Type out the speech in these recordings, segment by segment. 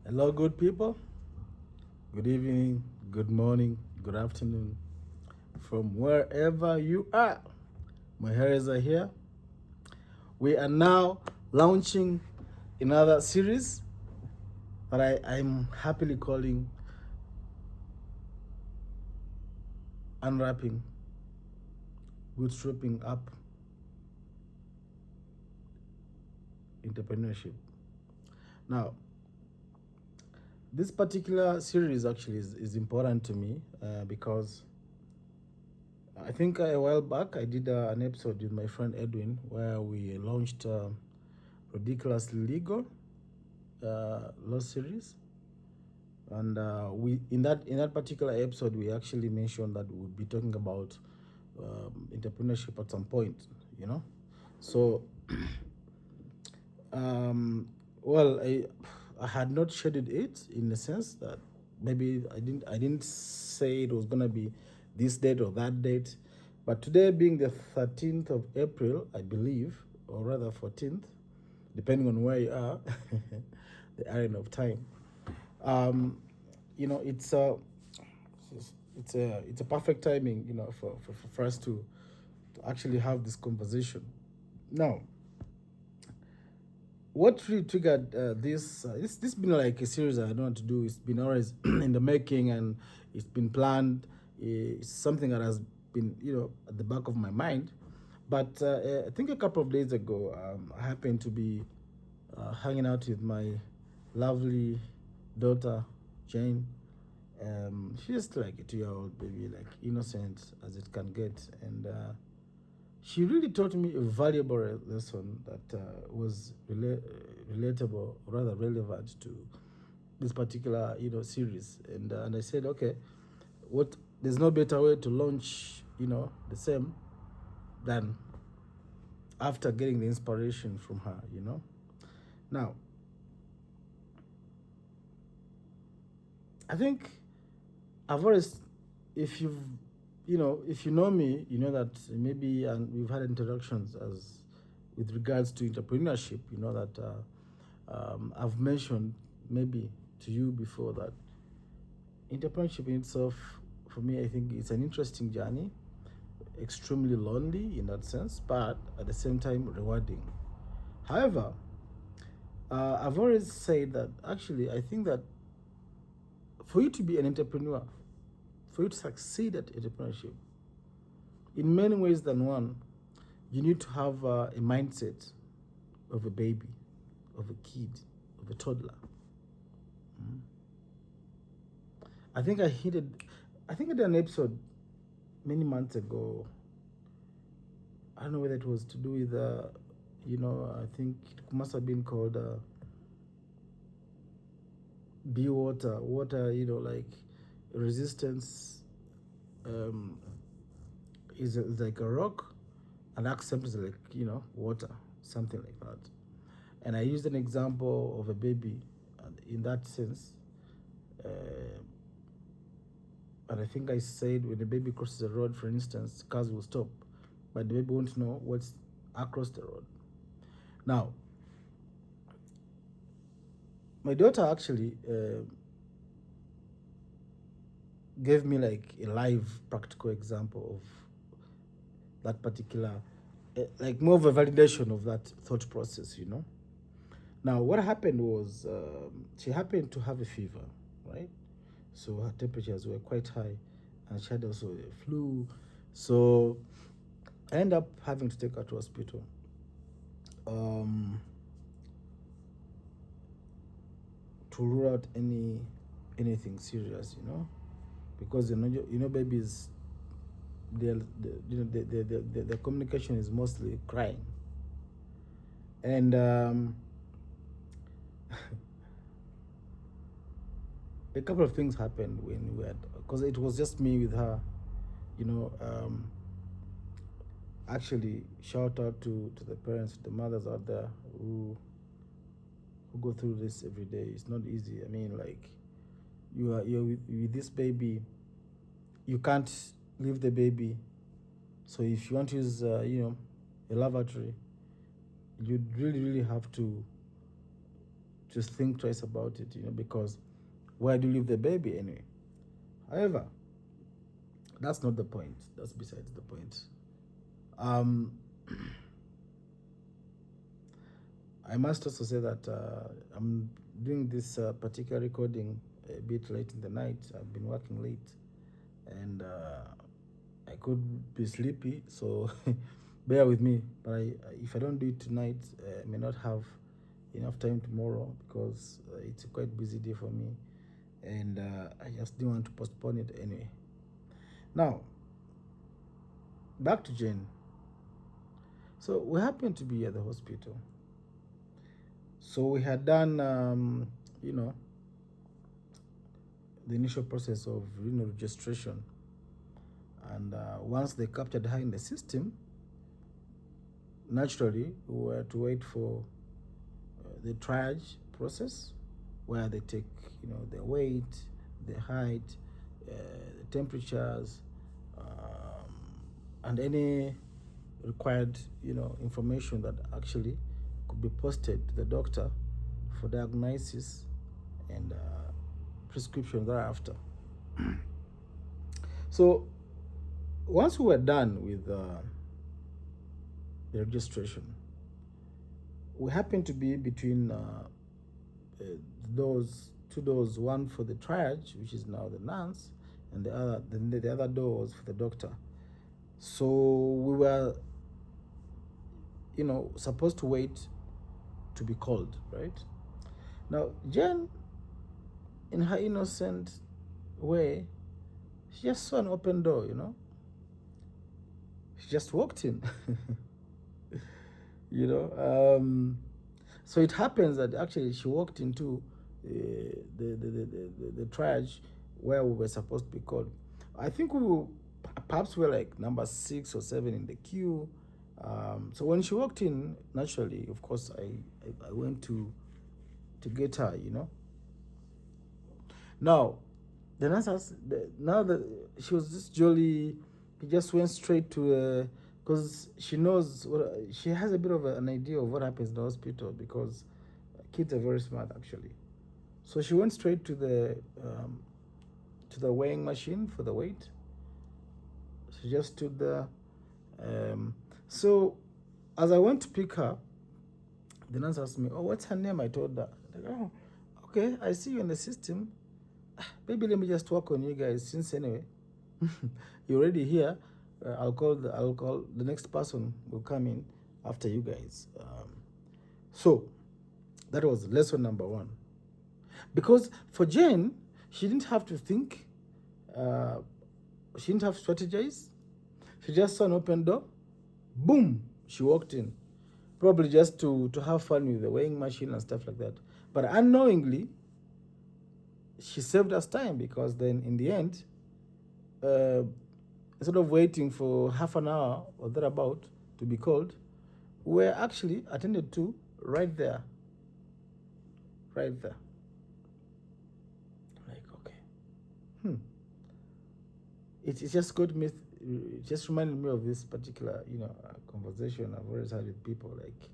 Hello, good people. Good evening, good morning, good afternoon, from wherever you are. My hairs are here. We are now launching another series that I'm happily calling Unwrapping, Bootstrapping Up Entrepreneurship. Now, this particular series actually is important to me because I think a while back I did an episode with my friend Edwin where we launched Ridiculously Legal law series, and we in that particular episode we actually mentioned that we would be talking about entrepreneurship at some point, you know. So, um, well, I had not scheduled it in the sense that maybe I didn't say it was gonna be this date or that date, but today being the 13th of April, I believe, or rather 14th, depending on where you are, the area of time. Um, it's a perfect timing, for us to actually have this conversation. Now, what really triggered this been like a series I don't want to do. It's been always in the making, and it's been planned. It's something that has been, at the back of my mind. But I think a couple of days ago, I happened to be hanging out with my lovely daughter, Jane. She's just like a 2-year-old baby, like innocent as it can get, and she really taught me a valuable lesson that was relatable, rather relevant to this particular series. And I said, okay, what there's no better way to launch the same than after getting the inspiration from her. Now, I think I've always, if you've, if you know me, you know that maybe, and we've had interactions as with regards to entrepreneurship. You know that I've mentioned maybe to you before that entrepreneurship in itself, for me, I think it's an interesting journey, extremely lonely in that sense, but at the same time rewarding. However, I've always said that actually I think that for you to be an entrepreneur, for you to succeed at entrepreneurship, in many ways than one, you need to have a mindset of a baby, of a kid, of a toddler. Mm. I think I did an episode many months ago. I don't know whether it was to do with, I think it must have been called Be Water. Water, like resistance um, is like a rock, and accept is like, water, something like that. And I used an example of a baby in that sense. Uh, and I think I said when the baby crosses the road, for instance, cars will stop, but the baby won't know what's across the road. Now, my daughter actually gave me like a live practical example of that particular, like more of a validation of that thought process. Now, what happened was she happened to have a fever, right? So her temperatures were quite high, and she had also a flu. So I ended up having to take her to hospital. Um, to rule out anything serious, because babies, the communication is mostly crying, and a couple of things happened when we had, because it was just me with her, you know. Actually, shout out to the parents, the mothers out there who go through this every day. It's not easy. I mean, like, you're with this baby, you can't leave the baby. So if you want to use a lavatory, you really really have to to think twice about it, because where do you leave the baby anyway? However, that's not the point. That's besides the point. Um, I must also say that I'm doing this particular recording a bit late in the night. I've been working late, and I could be sleepy, so bear with me. But if I don't do it tonight, I may not have enough time tomorrow, because it's a quite busy day for me, and I just didn't want to postpone it anyway. Now, back to Jane. So we happened to be at the hospital. So we had done, the initial process of registration, and once they captured her in the system, naturally we were to wait for the triage process, where they take the weight, the height, the temperatures, and any required information that actually could be posted to the doctor for diagnosis and prescription thereafter. So once we were done with the registration, we happened to be between those two doors, one for the triage, which is now the nurse, and the other door was for the doctor. So we were supposed to wait to be called, right? Now Jen, in her innocent way, she just saw an open door, she just walked in. So it happens that actually she walked into the triage where we were supposed to be called. I think perhaps we were like number 6 or 7 in the queue. So when she walked in, naturally, of course, I went to get her, Now, the nurse now that she was just jolly, he just went straight to, because she knows, she has a bit of an idea of what happens in the hospital, because kids are very smart, actually. So she went straight to the weighing machine for the weight. She just stood there. So as I went to pick her, the nurse asked me, "Oh, what's her name?" I told her. "Oh, okay, I see you in the system. Maybe let me just work on you guys, since anyway you're already here. I'll call the next person will come in after you guys." So that was lesson number 1. Because for Jane, she didn't have to think, she didn't have to strategize. She just saw an open door, boom, she walked in, probably just to have fun with the weighing machine and stuff like that. But unknowingly, she saved us time, because then in the end, instead of waiting for half an hour or thereabout to be called, we were actually attended to right there. Like, okay. It just got me, it just reminded me of this particular, conversation I've always had with people. Like,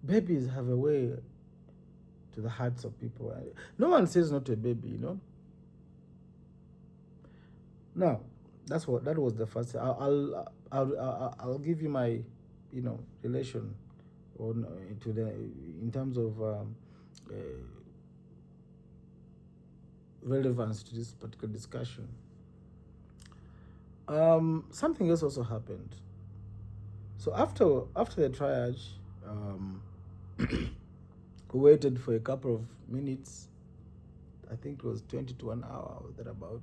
babies have a way to the hearts of people. No one says no to a baby, Now, that was the first. I'll give you my, relation on to the in terms of relevance to this particular discussion. Something else also happened. So after the triage, we waited for a couple of minutes. I think it was 20 to 1 hour or thereabout.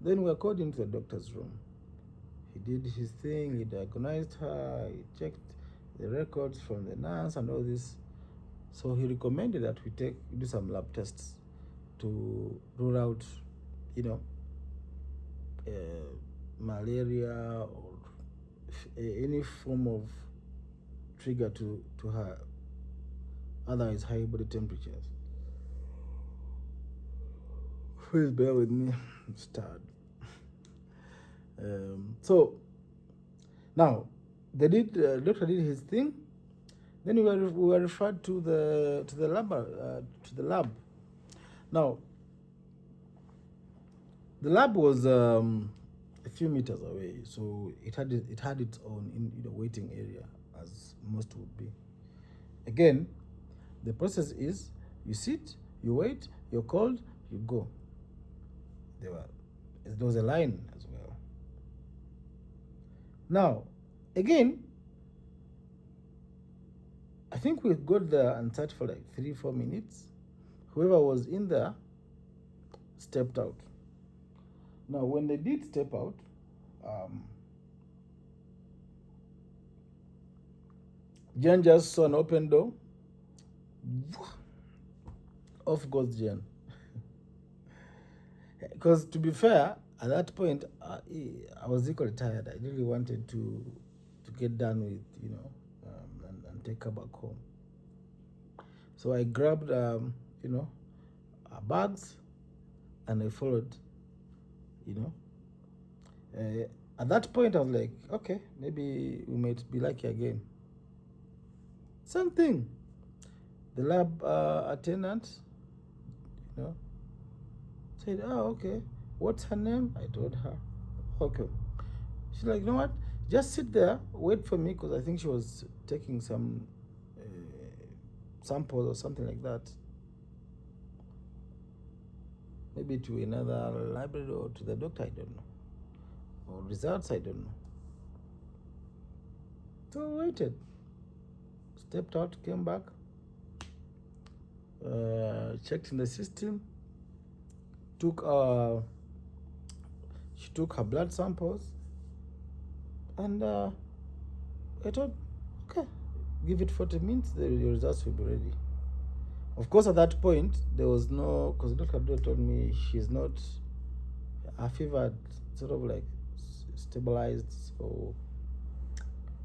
Then we were called into the doctor's room. He did his thing. He diagnosed her. He checked the records from the nurse and all this. So he recommended that we do some lab tests to rule out, malaria or any form of trigger to her otherwise high body temperatures. Please bear with me. I'm stirred. So now doctor did his thing. Then we were referred to the lab. Now, the lab was a few meters away, so it had its own waiting area, as most would be. Again, the process is you sit, you wait, you're called, you go. There was a line as well. Now, again, I think we got there and sat for like 3-4 minutes. Whoever was in there stepped out. Now, when they did step out, Jen just saw an open door. Off goes Jen. Because to be fair, at that point, I was equally tired. I really wanted to get done with, and take her back home. So I grabbed, our bags, and I followed. At that point, I was like, okay, maybe we might be lucky again. Same thing. The lab attendant, said, oh, okay, what's her name? I told her. Okay. She's like, you know what? Just sit there, wait for me, because I think she was taking some samples or something like that. Maybe to another library or to the doctor, I don't know. Or results, I don't know. So I waited. Stepped out, came back, checked in the system, she took her blood samples, and I thought, okay, give it 40 minutes, the results will be ready. Of course, at that point, there was no, because Dr. Doe told me her fever had sort of like stabilized,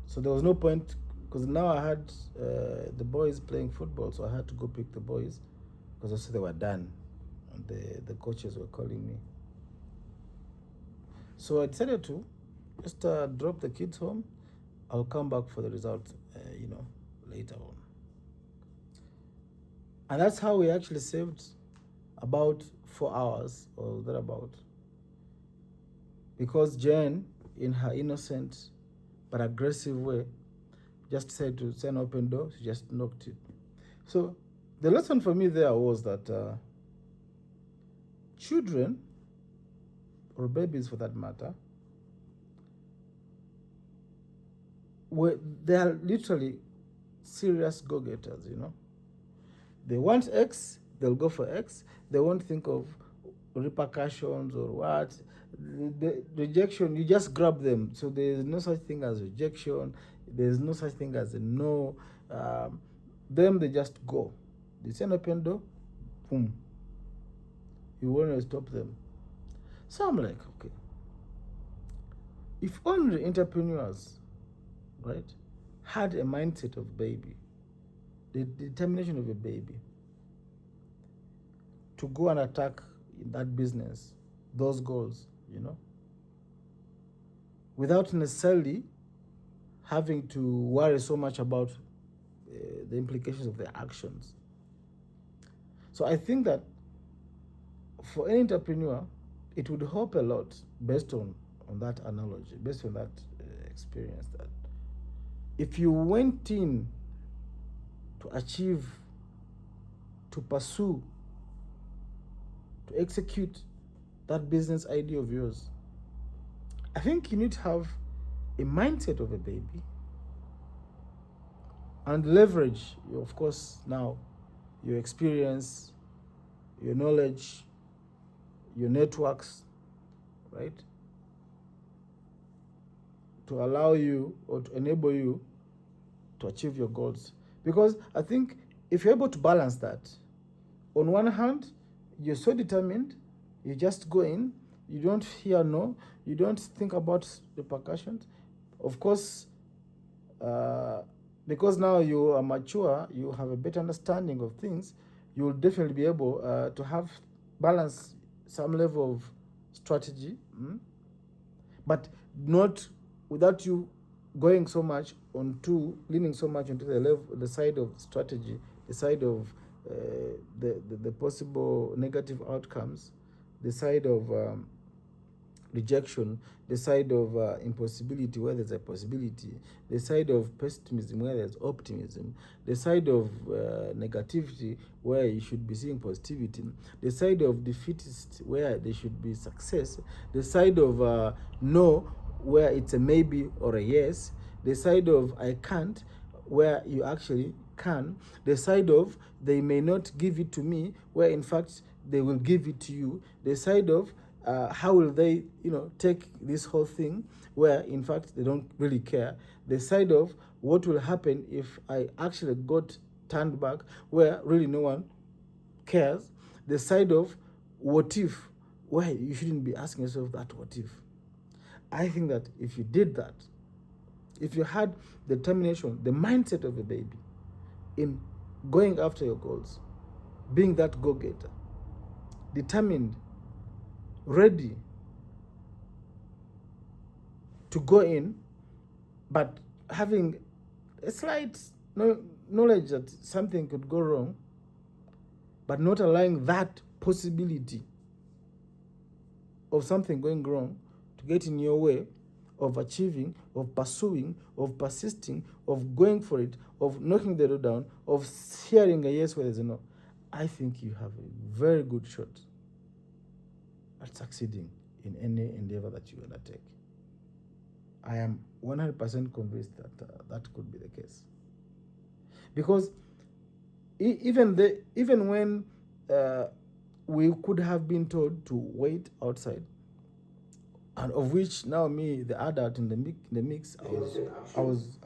so there was no point, because now I had the boys playing football, so I had to go pick the boys, because also they were done, and the coaches were calling me. So I decided to just drop the kids home. I'll come back for the results, later on. And that's how we actually saved about 4 hours or thereabout. Because Jen, in her innocent but aggressive way, just said to say an open door, she just knocked it. So the lesson for me there was that children, or babies for that matter, they are literally serious go-getters, They want X, they'll go for X. They won't think of repercussions or what. The rejection, you just grab them. So there's no such thing as rejection. There's no such thing as a no. Them, they just go. They say an open door, boom. You want to stop them. So I'm like, okay. If only entrepreneurs, right, had a mindset of baby, the determination of a baby, to go and attack in that business, those goals, without necessarily having to worry so much about the implications of their actions. So I think that for any entrepreneur, it would help a lot based on that analogy, based on that experience, that if you went in to achieve, to pursue, to execute that business idea of yours, I think you need to have a mindset of a baby and leverage, of course, now your experience, your knowledge, your networks, right, to allow you or to enable you to achieve your goals. Because I think if you're able to balance that, on one hand, you're so determined, you just go in, you don't hear no, you don't think about repercussions. Of course, because now you are mature, you have a better understanding of things, you will definitely be able to have balance, some level of strategy, but not without you going so much onto, leaning so much onto the side of strategy, the side of the possible negative outcomes, the side of rejection, the side of impossibility where there's a possibility, the side of pessimism where there's optimism, the side of negativity where you should be seeing positivity, the side of defeatist where there should be success, the side of no where it's a maybe or a yes, the side of I can't where you actually can, the side of they may not give it to me where in fact they will give it to you, the side of how will they, take this whole thing where in fact they don't really care, the side of what will happen if I actually got turned back where really no one cares, the side of what if where you shouldn't be asking yourself that what if. I think that if you did that, if you had the determination, the mindset of a baby in going after your goals, being that go-getter, determined, ready to go in, but having a slight knowledge that something could go wrong, but not allowing that possibility of something going wrong to get in your way of achieving, of pursuing, of persisting, of going for it, of knocking the door down, of hearing a yes where there's a no, I think you have a very good shot at succeeding in any endeavor that you undertake. I am 100% convinced that that could be the case. Because even when we could have been told to wait outside, and of which now me, the adult in the mix, I was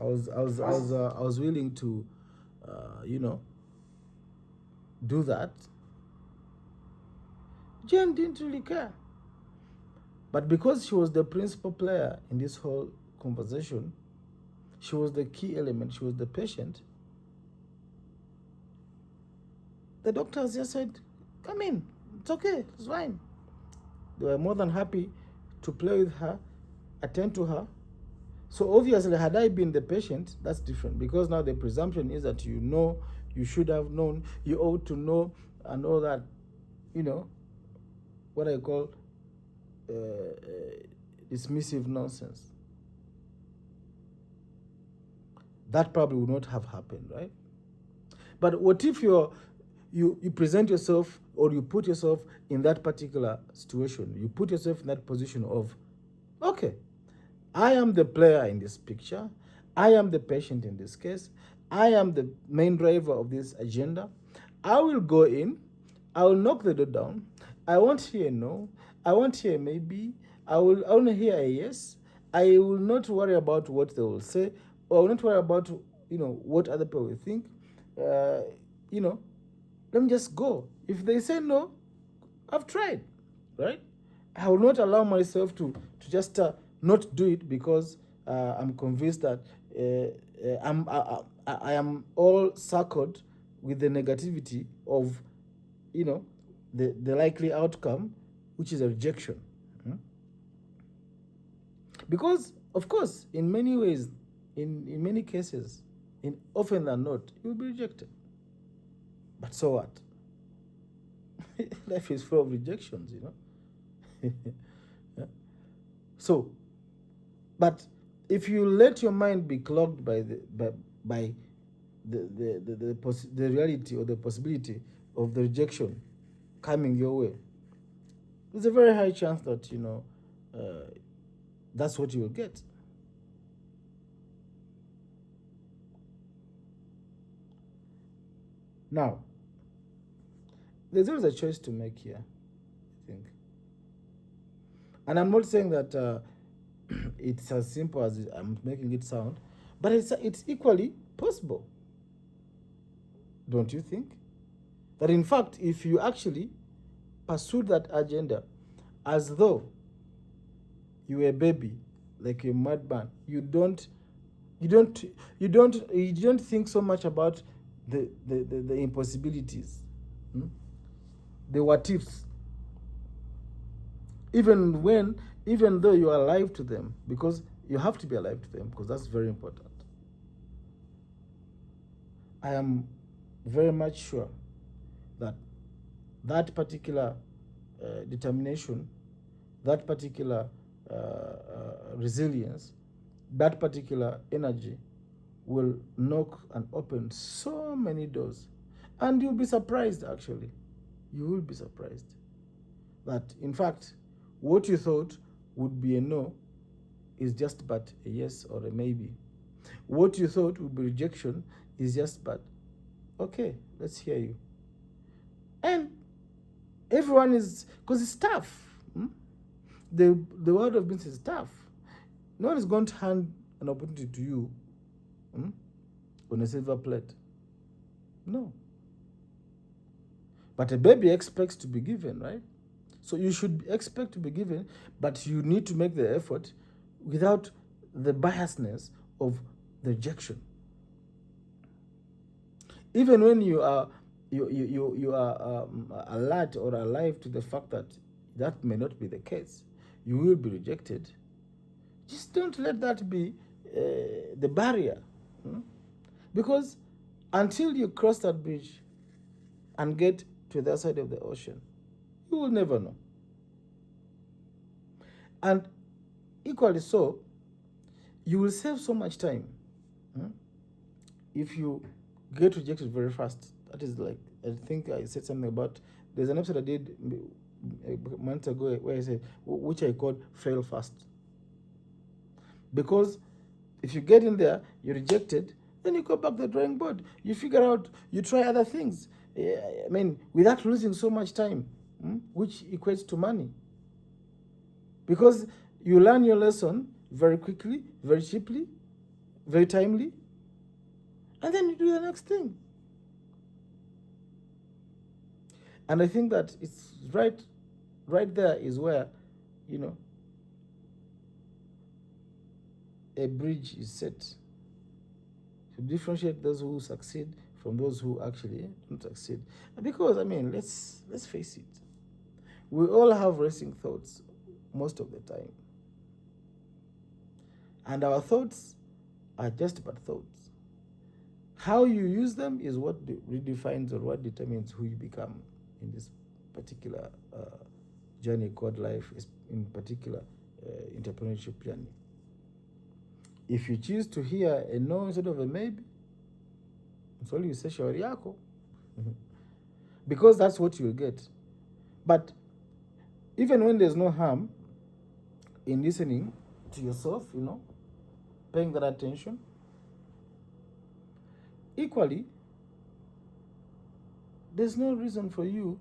willing to, do that. Jane didn't really care, but because she was the principal player in this whole conversation, she was the key element. She was the patient. The doctors just said, "Come in. It's okay. It's fine." They were more than happy to play with her, attend to her. So obviously, had I been the patient, that's different, because now the presumption is that you should have known, you ought to know, and all that, what I call dismissive nonsense. That probably would not have happened, right? But what if you present yourself, or you put yourself in that particular situation, you put yourself in that position of, okay, I am the player in this picture, I am the patient in this case, I am the main driver of this agenda, I will go in, I will knock the door down, I won't hear no, I won't hear maybe, I will only hear a yes, I will not worry about what they will say, or I will not worry about what other people will think, let me just go. If they say no, I've tried, right? I will not allow myself to just not do it because I'm convinced that I am all circled with the negativity of, the likely outcome, which is a rejection. Because, of course, in many ways, in many cases, often than not, you'll be rejected. But so what? Life is full of rejections, Yeah. So, but if you let your mind be clogged by the reality or the possibility of the rejection coming your way, there's a very high chance that that's what you will get. Now, there's always a choice to make here, I think. And I'm not saying that it's as simple as I'm making it sound, but it's equally possible. Don't you think? That in fact, if you actually pursue that agenda as though you were a baby, like a madman, you don't think so much about the impossibilities, the what ifs, even though you are alive to them, because You have to be alive to them because that's very important. I am very much sure that that particular determination, that particular resilience, that particular energy will knock and open so many doors. And you'll be surprised, actually. You will be surprised that, in fact, what you thought would be a no is just but a yes or a maybe. What you thought would be rejection is just but, okay, let's hear you. And everyone is, because it's tough. The world of business is tough. No one is going to hand an opportunity to you on a silver plate. No. But a baby expects to be given, right? So you should expect to be given, but you need to make the effort without the biasness of the rejection. Even when you are alert or alive to the fact that that may not be the case, you will be rejected. Just don't let that be the barrier. Because until you cross that bridge and get to the other side of the ocean, you will never know. And equally so, you will save so much time if you get rejected very fast. That is like, I think I said something about, there's an episode I did months ago where I said, which I called fail fast. Because if you get in there, you're rejected, then you go back to the drawing board. You figure out, you try other things. I mean, without losing so much time, which equates to money. Because you learn your lesson very quickly, very cheaply, very timely, and then you do the next thing. And I think that it's right there is where, a bridge is set to differentiate those who succeed from those who actually don't succeed. Because, I mean, let's face it, we all have racing thoughts most of the time. And our thoughts are just but thoughts. How you use them is what redefines or what determines who you become in this particular journey called life, in particular entrepreneurship journey. If you choose to hear a no instead of a maybe, so you say shauri yako. Because that's what you'll get. But even when there's no harm in listening to yourself, paying that attention, equally, there's no reason for you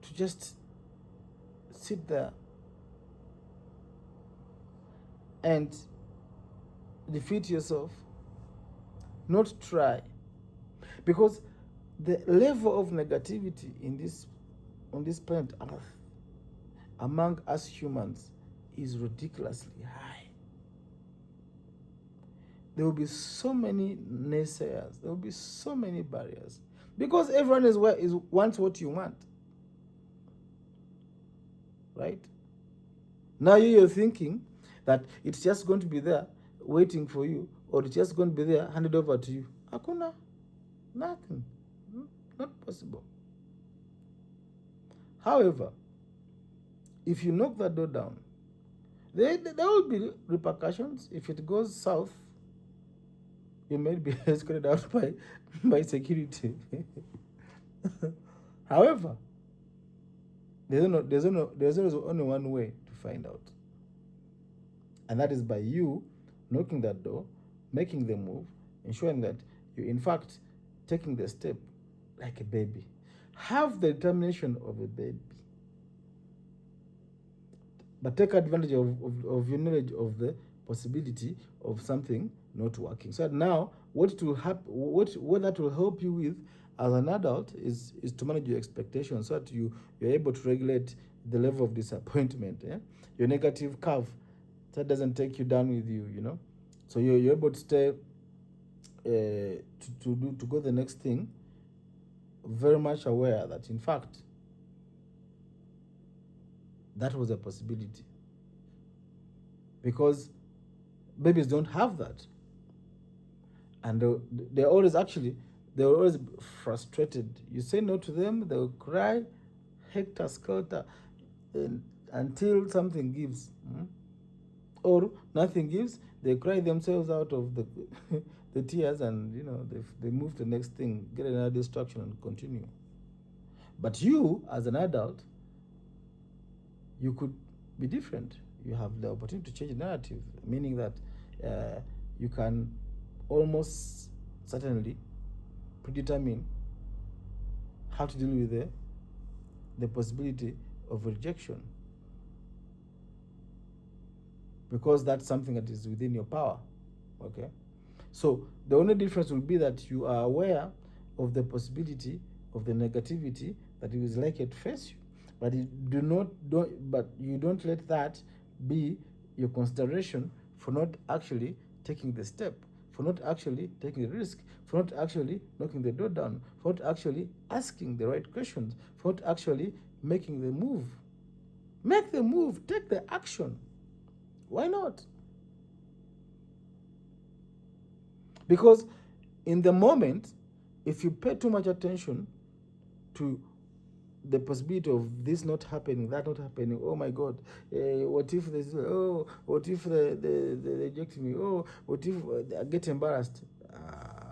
to just sit there and defeat yourself, not try. Because the level of negativity on this planet Earth among us humans is ridiculously high. There will be so many naysayers. There will be so many barriers. Because everyone wants what you want. Right? Now you're thinking that it's just going to be there waiting for you, or it's just going to be there handed over to you. Hakuna. Nothing. Not possible. However, if you knock that door down, there will be repercussions. If it goes south, you may be escorted out by security. However, there's only one way to find out. And that is by you knocking that door, making the move, ensuring that you're in fact taking the step like a baby. Have the determination of a baby. But take advantage of your knowledge of the possibility of something not working. So now, what that will help you with as an adult is to manage your expectations, so that you're able to regulate the level of disappointment. Your negative curve, that doesn't take you down with you. So you're able to stay to go the next thing, very much aware that in fact that was a possibility. Because Babies don't have that. And they're always they're always frustrated. You say no to them, they'll cry, hector skelter, until something gives. Or nothing gives, they cry themselves out of the the tears, and they move to the next thing, get another distraction, and continue. But you, as an adult, you could be different. You have the opportunity to change the narrative, meaning that you can almost certainly predetermine how to deal with the possibility of rejection, because that's something that is within your power. Okay, so the only difference will be that you are aware of the possibility of the negativity that is likely to face you, but you don't let that be your consideration for not actually taking the step, for not actually taking the risk, for not actually knocking the door down, for not actually asking the right questions, for not actually making the move. Make the move, take the action. Why not? Because in the moment, if you pay too much attention to the possibility of this not happening, that not happening, oh my God, what if this, what if they reject me, what if I get embarrassed?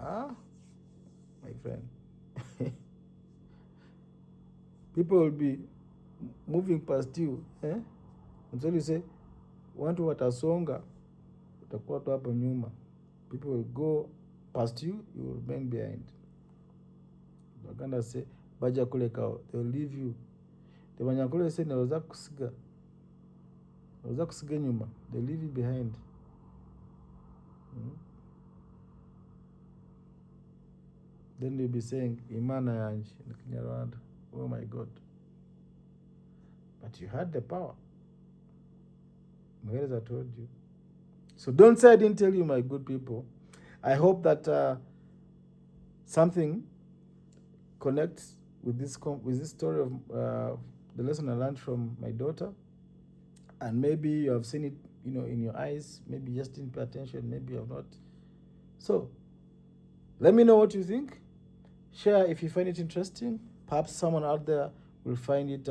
My friend, people will be moving past you, until you say, watu watasonga, utakuwa tu hapo nyuma. People will go past you, you will remain behind. Wakanda say, baja kule kao, they will leave you. The Banyakule say, naweza kusiga nyuma, they leave you behind. Then they'll be saying, Imana yanji, in Kinyarwanda, oh my God. But you had the power. Where as I told you. So don't say I didn't tell you, my good people. I hope that something connects with this story of the lesson I learned from my daughter, and maybe you have seen it, in your eyes. Maybe you just didn't pay attention. Maybe you have not. So let me know what you think. Share if you find it interesting. Perhaps someone out there will find it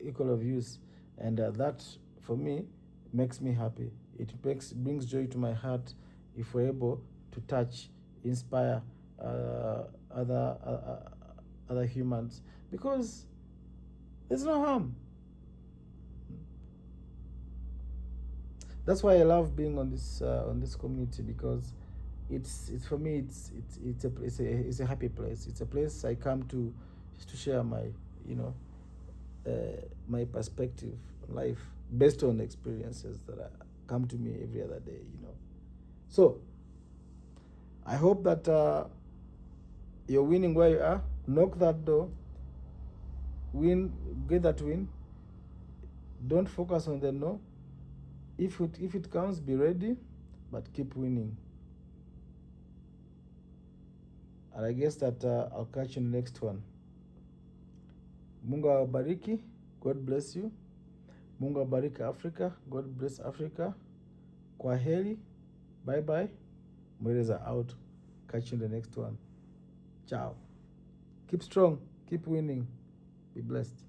equal of use, and that for me makes me happy. It brings joy to my heart if we're able to touch, inspire other humans, because there's no harm. That's why I love being on this community, because it's for me it's a happy place. It's a place I come to just to share my my perspective on life based on experiences that come to me every other day. So I hope that you're winning where you are. Knock that door. Win, get that win. Don't focus on the no. If it comes, be ready, but keep winning. And I guess that I'll catch you in the next one. Mungu awabariki. God bless you. Mungu awabariki Africa. God bless Africa. Kwaheri. Bye bye. Mwereza out. Catch you in the next one. Ciao. Keep strong. Keep winning. Be blessed.